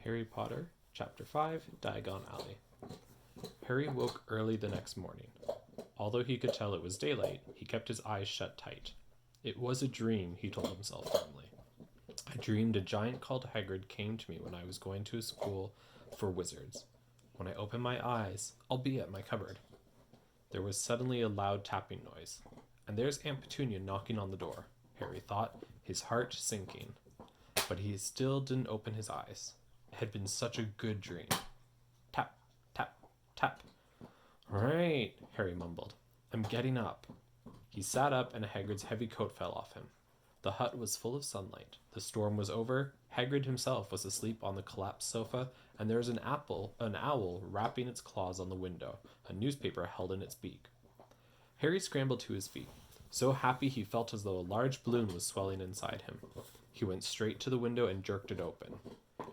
Harry Potter, Chapter 5, Diagon Alley. Harry woke early the next morning. Although he could tell it was daylight, he kept his eyes shut tight. It was a dream, he told himself firmly. I dreamed a giant called Hagrid came to me when I was going to a school for wizards. When I opened my eyes, I'll be at my cupboard. There was suddenly a loud tapping noise. And there's Aunt Petunia knocking on the door, Harry thought, his heart sinking. But he still didn't open his eyes. It had been such a good dream. Tap, tap, tap. All right, Harry mumbled. I'm getting up. He sat up and Hagrid's heavy coat fell off him. The hut was full of sunlight. The storm was over. Hagrid himself was asleep on the collapsed sofa, and there was an owl rapping its claws on the window, a newspaper held in its beak. Harry scrambled to his feet. So happy he felt as though a large balloon was swelling inside him. He went straight to the window and jerked it open.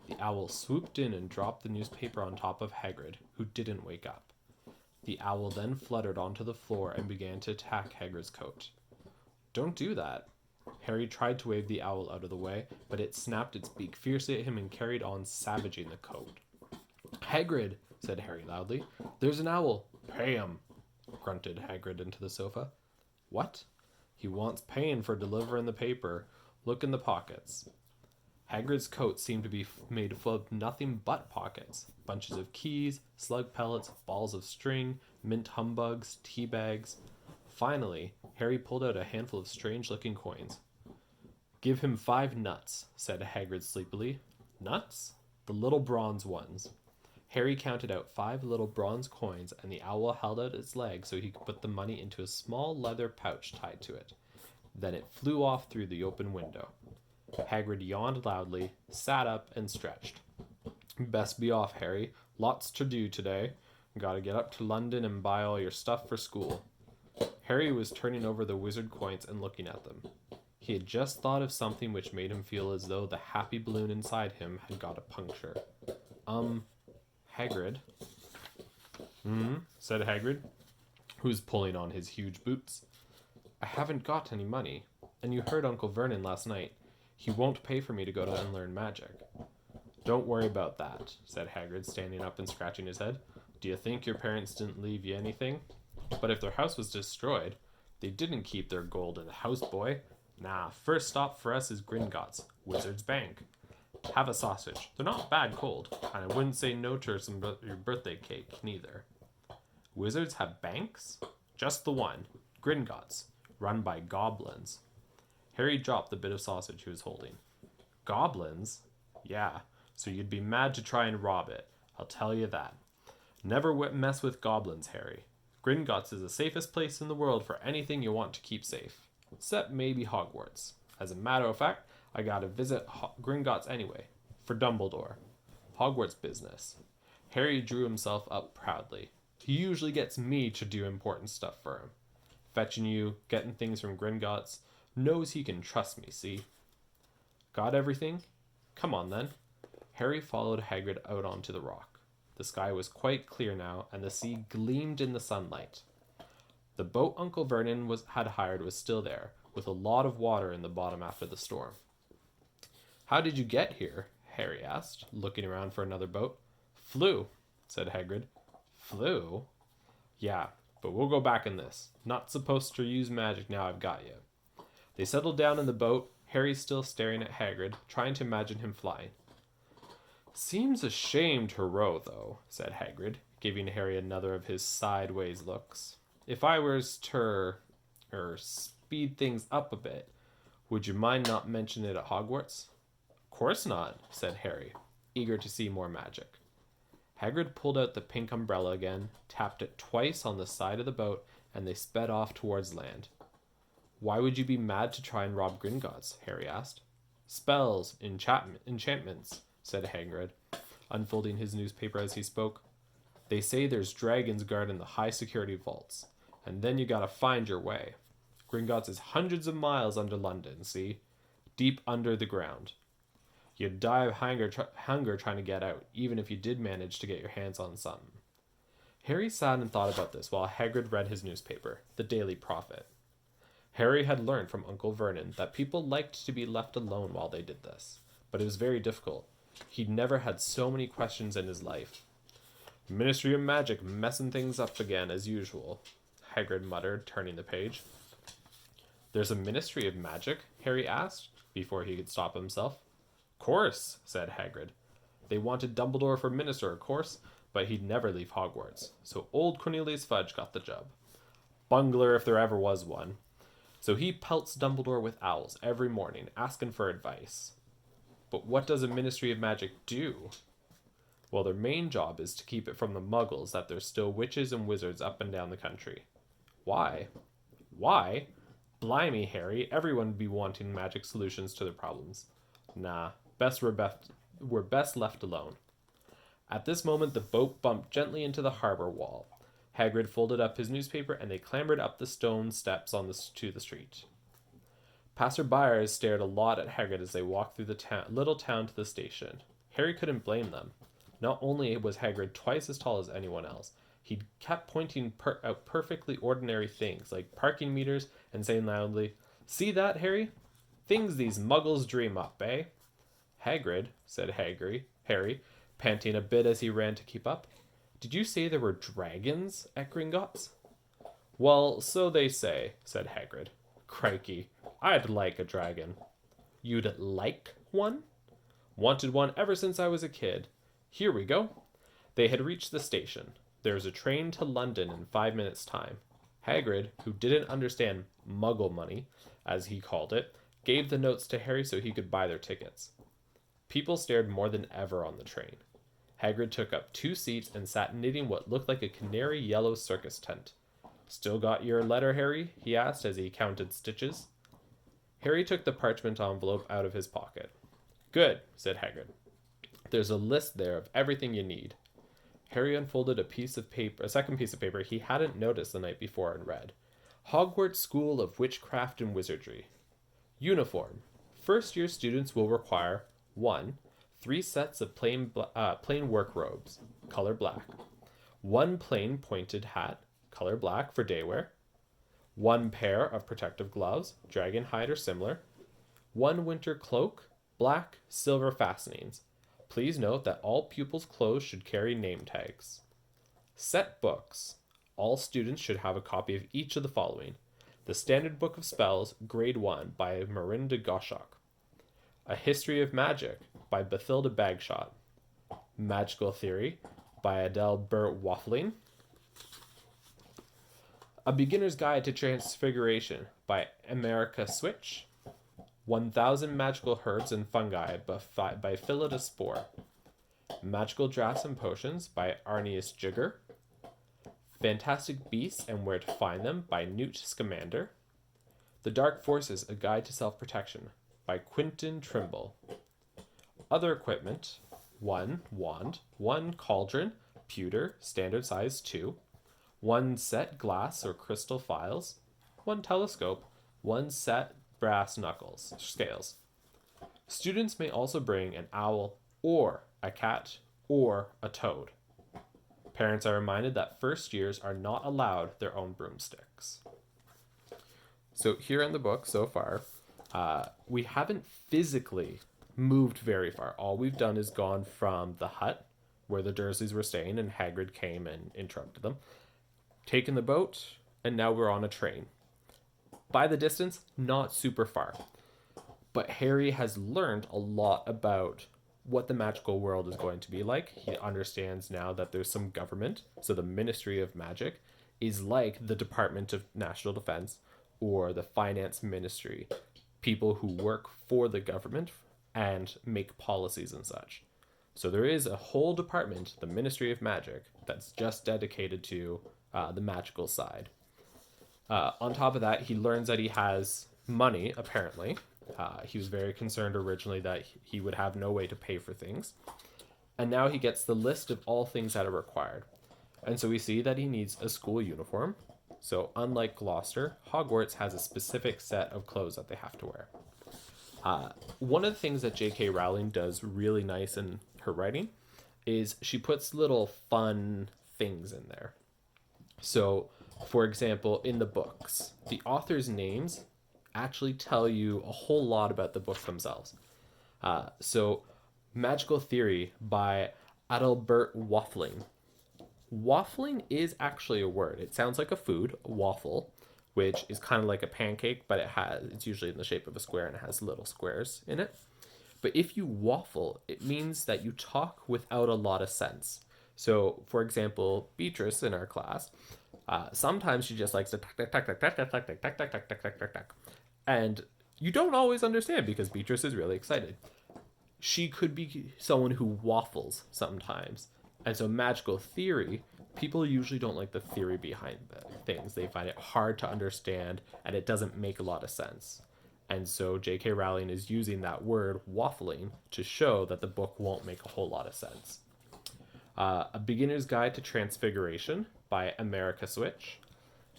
The owl swooped in and dropped the newspaper on top of Hagrid, who didn't wake up. The owl then fluttered onto the floor and began to attack Hagrid's coat. Don't do that. Harry tried to wave the owl out of the way, but it snapped its beak fiercely at him and carried on, savaging the coat. Hagrid, said Harry loudly, there's an owl. Pay him, grunted Hagrid into the sofa. What? He wants paying for delivering the paper. Look in the pockets. Hagrid's coat seemed to be made full of nothing but pockets. Bunches of keys, slug pellets, balls of string, mint humbugs, tea bags. Finally, Harry pulled out a handful of strange-looking coins. Give him 5 nuts, said Hagrid sleepily. Nuts? The little bronze ones. Harry counted out 5 little bronze coins, and the owl held out its leg so he could put the money into a small leather pouch tied to it. Then it flew off through the open window. Hagrid yawned loudly, sat up, and stretched. Best be off, Harry. Lots to do today. Gotta get up to London and buy all your stuff for school. Harry was turning over the wizard coins and looking at them. He had just thought of something which made him feel as though the happy balloon inside him had got a puncture. Hagrid? Said Hagrid, who's pulling on his huge boots. I haven't got any money, and you heard Uncle Vernon last night. He won't pay for me to go to and learn magic. Don't worry about that, said Hagrid, standing up and scratching his head. Do you think your parents didn't leave you anything? But if their house was destroyed, they didn't keep their gold in the house, boy. Nah, first stop for us is Gringotts, Wizard's Bank. Have a sausage. They're not bad cold, and I wouldn't say no to your birthday cake, neither. Wizards have banks? Just the one, Gringotts, run by goblins. Harry dropped the bit of sausage he was holding. Goblins? Yeah, so you'd be mad to try and rob it, I'll tell you that. Never mess with goblins, Harry. Gringotts is the safest place in the world for anything you want to keep safe. Except maybe Hogwarts. As a matter of fact, I gotta visit Gringotts anyway, for Dumbledore. Hogwarts business. Harry drew himself up proudly. He usually gets me to do important stuff for him. Fetching you, getting things from Gringotts, knows he can trust me, see? Got everything? Come on then. Harry followed Hagrid out onto the rock. The sky was quite clear now, and the sea gleamed in the sunlight. The boat Uncle Vernon had hired was still there, with a lot of water in the bottom after the storm. How did you get here? Harry asked, looking around for another boat. Flew, said Hagrid. Flew? Yeah, but we'll go back in this. Not supposed to use magic now I've got you. They settled down in the boat, Harry still staring at Hagrid, trying to imagine him flying. Seems a shame to row, though, said Hagrid, giving Harry another of his sideways looks. If I was to speed things up a bit, would you mind not mentioning it at Hogwarts? Of course not, said Harry, eager to see more magic. Hagrid pulled out the pink umbrella again, tapped it twice on the side of the boat, and they sped off towards land. Why would you be mad to try and rob Gringotts? Harry asked. Spells, enchantments, said Hagrid, unfolding his newspaper as he spoke. They say there's dragons guarding the high security vaults, and then you gotta find your way. Gringotts is hundreds of miles under London, see? Deep under the ground. You'd die of hunger trying to get out, even if you did manage to get your hands on something. Harry sat and thought about this while Hagrid read his newspaper, the Daily Prophet. Harry had learned from Uncle Vernon that people liked to be left alone while they did this, but it was very difficult. He'd never had so many questions in his life. Ministry of Magic messing things up again as usual, Hagrid muttered, turning the page. There's a Ministry of Magic? Harry asked, before he could stop himself. Course, said Hagrid. They wanted Dumbledore for minister, of course, but he'd never leave Hogwarts, so old Cornelius Fudge got the job. Bungler if there ever was one. So he pelts Dumbledore with owls every morning, asking for advice. But what does a Ministry of Magic do? Well, their main job is to keep it from the muggles that there's still witches and wizards up and down the country. Why? Why? Blimey, Harry, everyone would be wanting magic solutions to their problems. Nah, we're best left alone. At this moment, the boat bumped gently into the harbor wall. Hagrid folded up his newspaper, and they clambered up the stone steps to the street. Passer-byers stared a lot at Hagrid as they walked through the little town to the station. Harry couldn't blame them. Not only was Hagrid twice as tall as anyone else, he kept pointing out perfectly ordinary things, like parking meters, and saying loudly, "See that, Harry? Things these muggles dream up, eh?" Hagrid, said Harry, panting a bit as he ran to keep up. Did you say there were dragons at Gringotts? Well, so they say, said Hagrid. Crikey, I'd like a dragon. You'd like one? Wanted one ever since I was a kid. Here we go. They had reached the station. There was a train to London in 5 minutes' time. Hagrid, who didn't understand muggle money, as he called it, gave the notes to Harry so he could buy their tickets. People stared more than ever on the train. Hagrid took up 2 seats and sat knitting what looked like a canary yellow circus tent. Still got your letter, Harry? He asked as he counted stitches. Harry took the parchment envelope out of his pocket. Good, said Hagrid. There's a list there of everything you need. Harry unfolded a second piece of paper he hadn't noticed the night before, and read, Hogwarts School of Witchcraft and Wizardry. Uniform. First-year students will require 1. 3 sets of plain work robes, color black. 1 plain pointed hat, color black for day wear. 1 pair of protective gloves, dragon hide or similar. 1 winter cloak, black, silver fastenings. Please note that all pupils' clothes should carry name tags. Set books. All students should have a copy of each of the following. The Standard Book of Spells, Grade 1, by Mirinda Goshawk. A History of Magic, by Bathilda Bagshot. Magical Theory, by Adele Burt Waffling. A Beginner's Guide to Transfiguration, by America Switch. 1000 Magical Herbs and Fungi, by Phillida Spore. Magical Drafts and Potions, by Arnius Jigger. Fantastic Beasts and Where to Find Them, by Newt Scamander. The Dark Forces, A Guide to Self-Protection, by Quentin Trimble. Other equipment, 1 wand, 1 cauldron, pewter, standard size 2, 1 set glass or crystal files, 1 telescope, 1 set brass scales. Students may also bring an owl or a cat or a toad. Parents are reminded that first years are not allowed their own broomsticks. So here in the book so far, we haven't physically moved very far. All we've done is gone from the hut where the Dursleys were staying and Hagrid came and interrupted them, taken the boat, and now we're on a train. By the distance, not super far. But Harry has learned a lot about what the magical world is going to be like. He understands now that there's some government. So the Ministry of Magic is like the Department of National Defense or the Finance Ministry. People who work for the government and make policies and such. So there is a whole department, the Ministry of Magic, that's just dedicated to the magical side. On top of that, he learns that he has money, apparently. He was very concerned originally that he would have no way to pay for things. And now he gets the list of all things that are required. And so we see that he needs a school uniform. So unlike Gloucester, Hogwarts has a specific set of clothes that they have to wear. One of the things that J.K. Rowling does really nice in her writing is she puts little fun things in there. So, for example, in the books, the authors' names actually tell you a whole lot about the book themselves. So Magical Theory by Adalbert Waffling. Waffling is actually a word. It sounds like a food, waffle, which is kind of like a pancake, but it's usually in the shape of a square and it has little squares in it. But if you waffle, it means that you talk without a lot of sense. So, for example, Beatrice in our class, sometimes she just likes to tuck, tuck, tuck, tuck, tuck, tuck, tuck, tuck, tuck, tuck, tuck, tuck, tuck, tuck, tuck. And you don't always understand because Beatrice is really excited. She could be someone who waffles sometimes. And so, magical theory, people usually don't like the theory behind the things. They find it hard to understand and it doesn't make a lot of sense. And so, J.K. Rowling is using that word, waffling, to show that the book won't make a whole lot of sense. A Beginner's Guide to Transfiguration by America Switch.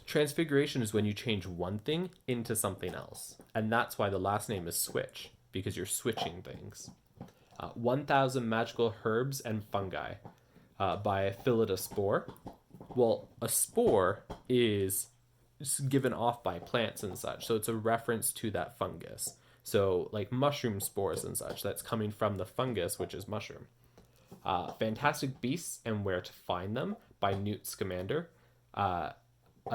Transfiguration is when you change one thing into something else. And that's why the last name is Switch, because you're switching things. 1,000 Magical Herbs and Fungi by Phillida Spore. Well, a spore is given off by plants and such, so it's a reference to that fungus. So, like mushroom spores and such, that's coming from the fungus, which is mushroom. Fantastic Beasts and Where to Find Them by Newt Scamander. A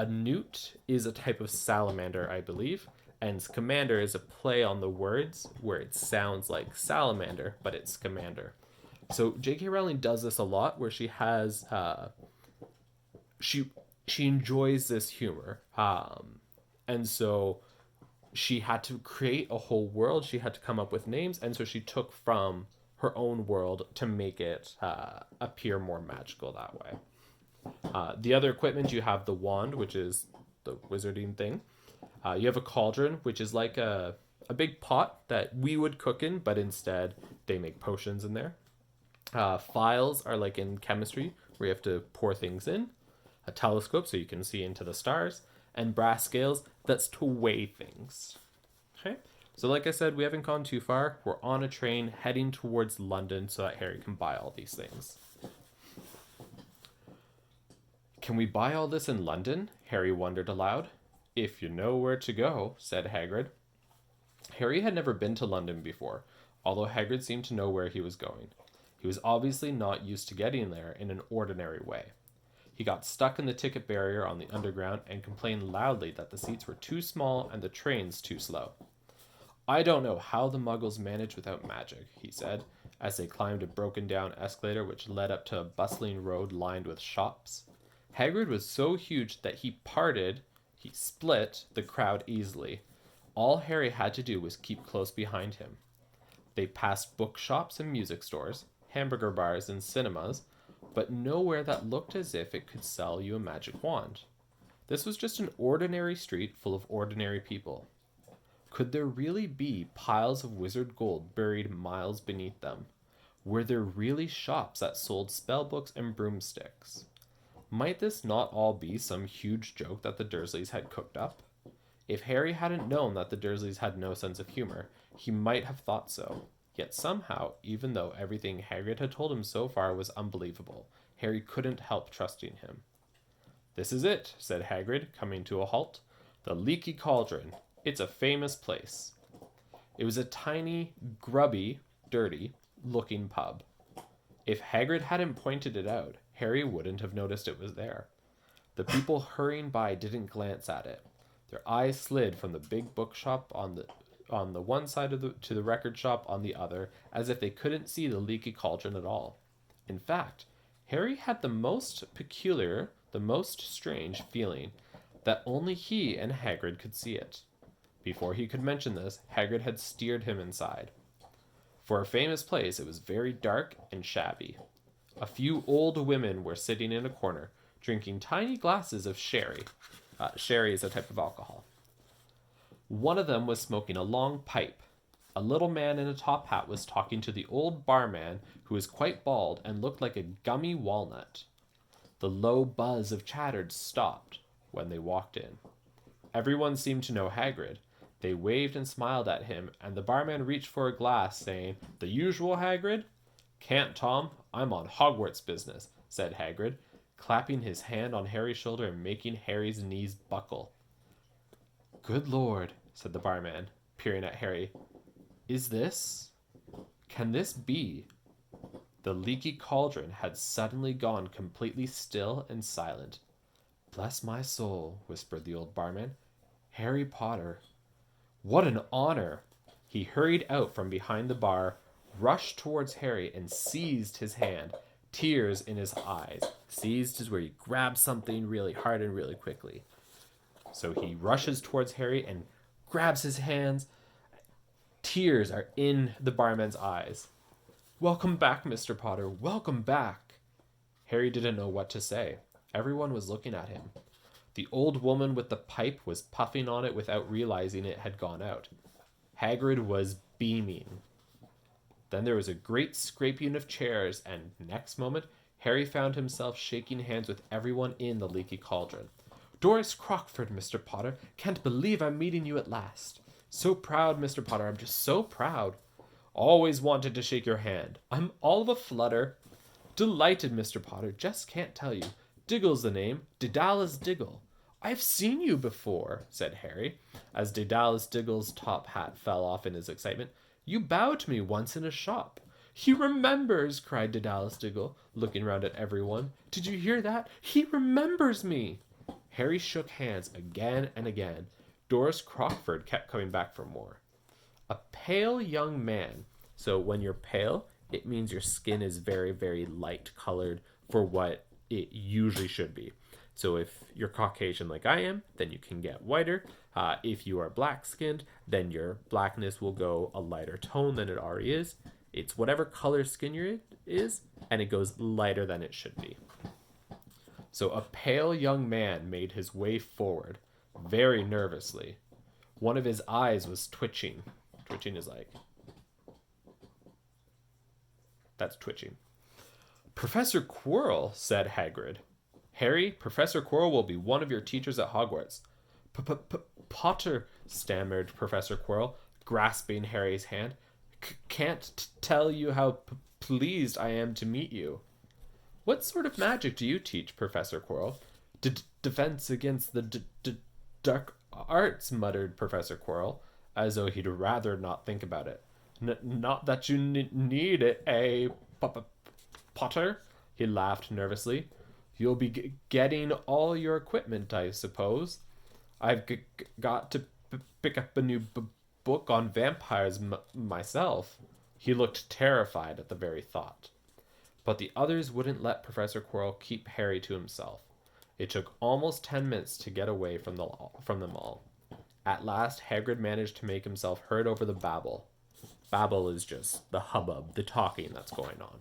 newt is a type of salamander, I believe, and Scamander is a play on the words where it sounds like salamander, but it's Scamander. So J.K. Rowling does this a lot, where she has she enjoys this humor, and so she had to create a whole world. She had to come up with names, and so she took from her own world to make it appear more magical that way. The other equipment, you have the wand, which is the wizarding thing. You have a cauldron, which is like a big pot that we would cook in, but instead they make potions in there. Files are like in chemistry, where you have to pour things in. A telescope, so you can see into the stars. And brass scales, that's to weigh things. Okay? So like I said, we haven't gone too far. We're on a train heading towards London so that Harry can buy all these things. Can we buy all this in London? Harry wondered aloud. If you know where to go, said Hagrid. Harry had never been to London before, although Hagrid seemed to know where he was going. He was obviously not used to getting there in an ordinary way. He got stuck in the ticket barrier on the underground and complained loudly that the seats were too small and the trains too slow. I don't know how the Muggles manage without magic, he said, as they climbed a broken-down escalator which led up to a bustling road lined with shops. Hagrid was so huge that he split the crowd easily. All Harry had to do was keep close behind him. They passed bookshops and music stores, hamburger bars and cinemas, but nowhere that looked as if it could sell you a magic wand. This was just an ordinary street full of ordinary people. Could there really be piles of wizard gold buried miles beneath them? Were there really shops that sold spellbooks and broomsticks? Might this not all be some huge joke that the Dursleys had cooked up? If Harry hadn't known that the Dursleys had no sense of humor, he might have thought so. Yet somehow, even though everything Hagrid had told him so far was unbelievable, Harry couldn't help trusting him. This is it, said Hagrid, coming to a halt. The Leaky Cauldron. It's a famous place. It was a tiny, grubby, dirty-looking pub. If Hagrid hadn't pointed it out, Harry wouldn't have noticed it was there. The people hurrying by didn't glance at it. Their eyes slid from the big bookshop on the one side to the record shop on the other, as if they couldn't see the Leaky Cauldron at all. In fact, Harry had the most peculiar, the most strange feeling that only he and Hagrid could see it. Before he could mention this, Hagrid had steered him inside. For a famous place, it was very dark and shabby. A few old women were sitting in a corner, drinking tiny glasses of sherry. Sherry is a type of alcohol. One of them was smoking a long pipe. A little man in a top hat was talking to the old barman, who was quite bald and looked like a gummy walnut. The low buzz of chatter stopped when they walked in. Everyone seemed to know Hagrid. They waved and smiled at him, and the barman reached for a glass, saying, "The usual, Hagrid?" "Can't, Tom. I'm on Hogwarts business," said Hagrid, clapping his hand on Harry's shoulder and making Harry's knees buckle. "Good Lord," said the barman, peering at Harry. "Is this Can this be? The leaky cauldron had suddenly gone completely still and silent. Bless my soul, whispered the old barman. Harry Potter. What an honor! He hurried out from behind the bar, rushed towards Harry, and seized his hand, tears in his eyes. Seized is where you grab something really hard and really quickly. So he rushes towards Harry and grabs his hands. Tears are in the barman's eyes. Welcome back, Mr. Potter. Welcome back. Harry didn't know what to say. Everyone was looking at him. The old woman with the pipe was puffing on it without realizing it had gone out. Hagrid was beaming. Then there was a great scraping of chairs, and next moment, Harry found himself shaking hands with everyone in the leaky cauldron. Doris Crockford, Mr. Potter. Can't believe I'm meeting you at last. So proud, Mr. Potter. I'm just so proud. Always wanted to shake your hand. I'm all of a flutter. Delighted, Mr. Potter. Just can't tell you. Diggle's the name. Daedalus Diggle. I've seen you before, said Harry, as Daedalus Diggle's top hat fell off in his excitement. You bowed to me once in a shop. He remembers, cried Daedalus Diggle, looking round at everyone. Did you hear that? He remembers me. Harry shook hands again and again. Doris Crockford kept coming back for more. A pale young man. So when you're pale, it means your skin is very, very light colored for what it usually should be. So if you're Caucasian like I am, then you can get whiter. If you are black-skinned, then your blackness will go a lighter tone than it already is. It's whatever color skin you is, and it goes lighter than it should be. So a pale young man made his way forward, very nervously. One of his eyes was twitching. Twitching is like... That's twitching. Professor Quirrell, said Hagrid. Harry, Professor Quirrell will be one of your teachers at Hogwarts. Potter, stammered Professor Quirrell, grasping Harry's hand. Can't tell you how pleased I am to meet you. What sort of magic do you teach, Professor Quirrell? Defense against the dark arts, muttered Professor Quirrell, as though he'd rather not think about it. Not that you need it, Potter? He laughed nervously. You'll be getting all your equipment, I suppose. I've got to pick up a new book on vampires myself. He looked terrified at the very thought. But the others wouldn't let Professor Quirrell keep Harry to himself. It took almost 10 minutes to get away from them all. At last, Hagrid managed to make himself heard over the babble. Babble is just the hubbub, the talking that's going on.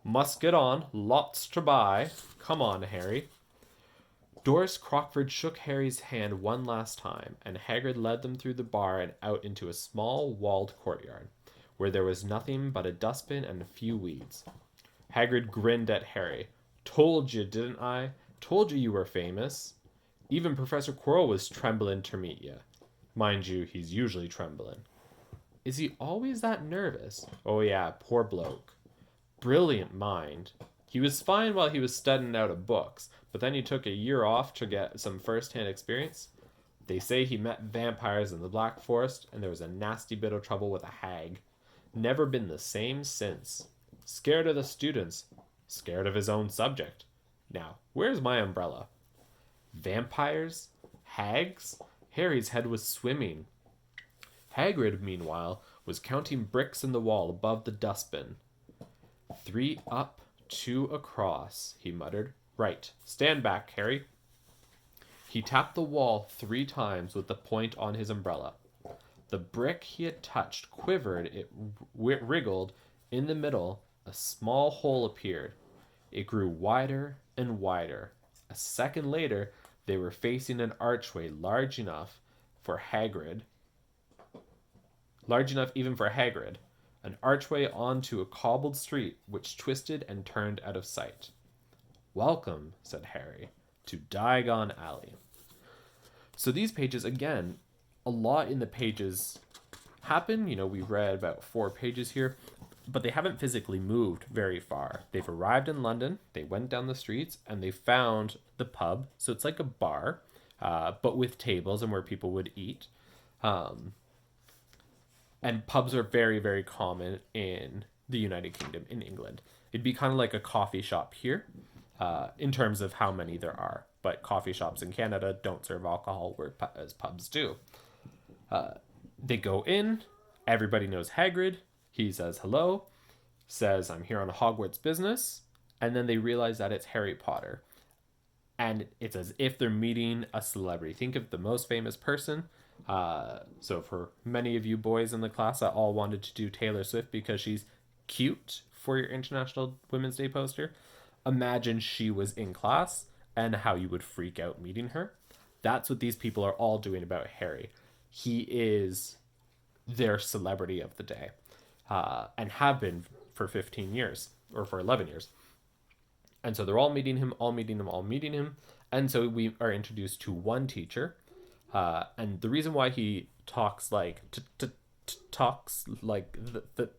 Must get on. Lots to buy. Come on, Harry. Doris Crockford shook Harry's hand one last time, and Hagrid led them through the bar and out into a small walled courtyard, where there was nothing but a dustbin and a few weeds. Hagrid grinned at Harry. Told you, didn't I? Told you were famous. Even Professor Quirrell was trembling to meet you. Mind you, he's usually trembling. Is he always that nervous? Oh yeah, poor bloke. Brilliant mind. He was fine while he was studying out of books, but then he took a year off to get some first-hand experience. They say he met vampires in the Black Forest, and there was a nasty bit of trouble with a hag. Never been the same since. Scared of the students. Scared of his own subject. Now, where's my umbrella? Vampires? Hags? Harry's head was swimming. Hagrid, meanwhile, was counting bricks in the wall above the dustbin. 3 up, 2 across, he muttered. Right. Stand back, Harry. He tapped the wall 3 times with the point on his umbrella. The brick he had touched quivered, it wriggled. In the middle, a small hole appeared. It grew wider and wider. A second later, they were facing an archway large enough even for Hagrid, an archway onto a cobbled street which twisted and turned out of sight. Welcome, said Harry, to Diagon Alley. So these pages, again, a lot in the pages happen. We read about 4 pages here, but they haven't physically moved very far. They've arrived in London, they went down the streets, and they found the pub. So it's like a bar, but with tables and where people would eat. And pubs are very, very common in the United Kingdom, in England. It'd be kind of like a coffee shop here, in terms of how many there are. But coffee shops in Canada don't serve alcohol, whereas pubs do. They go in, everybody knows Hagrid. He says hello, says, I'm here on Hogwarts business. And then they realize that it's Harry Potter. And it's as if they're meeting a celebrity. Think of the most famous person. So for many of you boys in the class that all wanted to do Taylor Swift because she's cute for your International Women's Day poster, imagine she was in class and how you would freak out meeting her. That's what these people are all doing about Harry. He is their celebrity of the day, and have been for 15 years or for 11 years. And so they're all meeting him, all meeting him, all meeting him. And so we are introduced to one teacher. And the reason why he talks like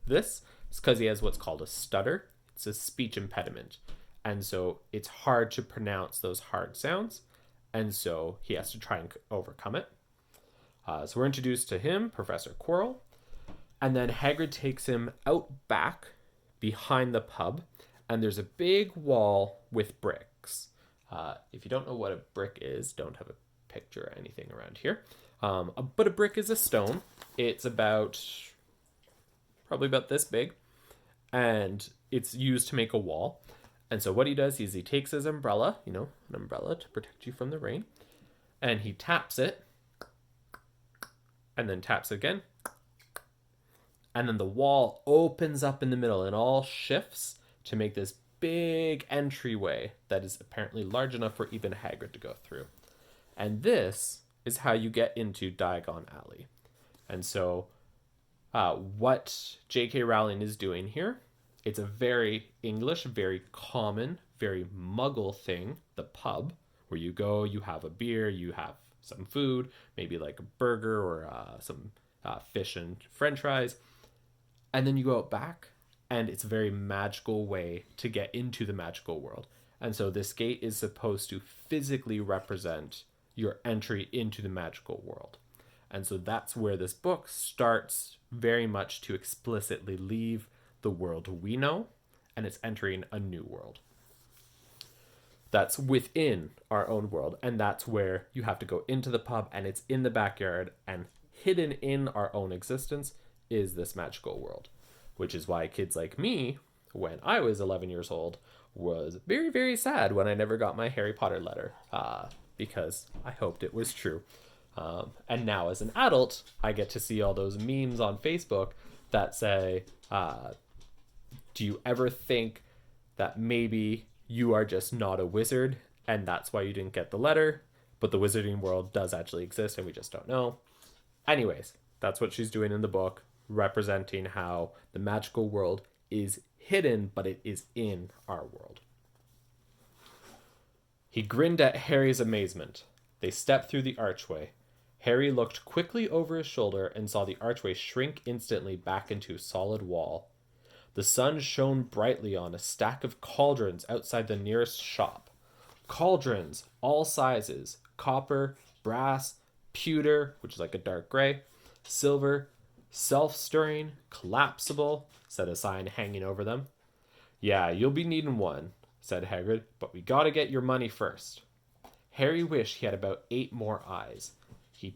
this is because he has what's called a stutter. It's a speech impediment. And so it's hard to pronounce those hard sounds. And so he has to try and overcome it. So we're introduced to him, Professor Quirrell. And then Hagrid takes him out back behind the pub. And there's a big wall with bricks. If you don't know what a brick is, don't have a picture or anything around here. But a brick is a stone. It's probably about this big. And it's used to make a wall. And so what he does is he takes his umbrella, an umbrella to protect you from the rain. And he taps it. And then taps again. And then the wall opens up in the middle and all shifts to make this big entryway that is apparently large enough for even Hagrid to go through. And this is how you get into Diagon Alley. And so what J.K. Rowling is doing here, it's a very English, very common, very muggle thing, the pub, where you go, you have a beer, you have some food, maybe like a burger or some fish and french fries, and then you go out back. And it's a very magical way to get into the magical world. And so this gate is supposed to physically represent your entry into the magical world. And so that's where this book starts very much to explicitly leave the world we know, and it's entering a new world. That's within our own world, and that's where you have to go into the pub, and it's in the backyard, and hidden in our own existence is this magical world. Which is why kids like me, when I was 11 years old, was very, very sad when I never got my Harry Potter letter, because I hoped it was true. And now as an adult, I get to see all those memes on Facebook that say, do you ever think that maybe you are just not a wizard and that's why you didn't get the letter, but the wizarding world does actually exist and we just don't know? Anyways, that's what she's doing in the book, representing how the magical world is hidden, but it is in our world. He grinned at Harry's amazement. They stepped through the archway. Harry looked quickly over his shoulder and saw the archway shrink instantly back into a solid wall. The sun shone brightly on a stack of cauldrons outside the nearest shop. Cauldrons, all sizes, copper, brass, pewter, which is like a dark gray, silver, self-stirring, collapsible, said a sign hanging over them. Yeah, you'll be needing one, said Hagrid, but we gotta get your money first. Harry wished he had about 8 more eyes.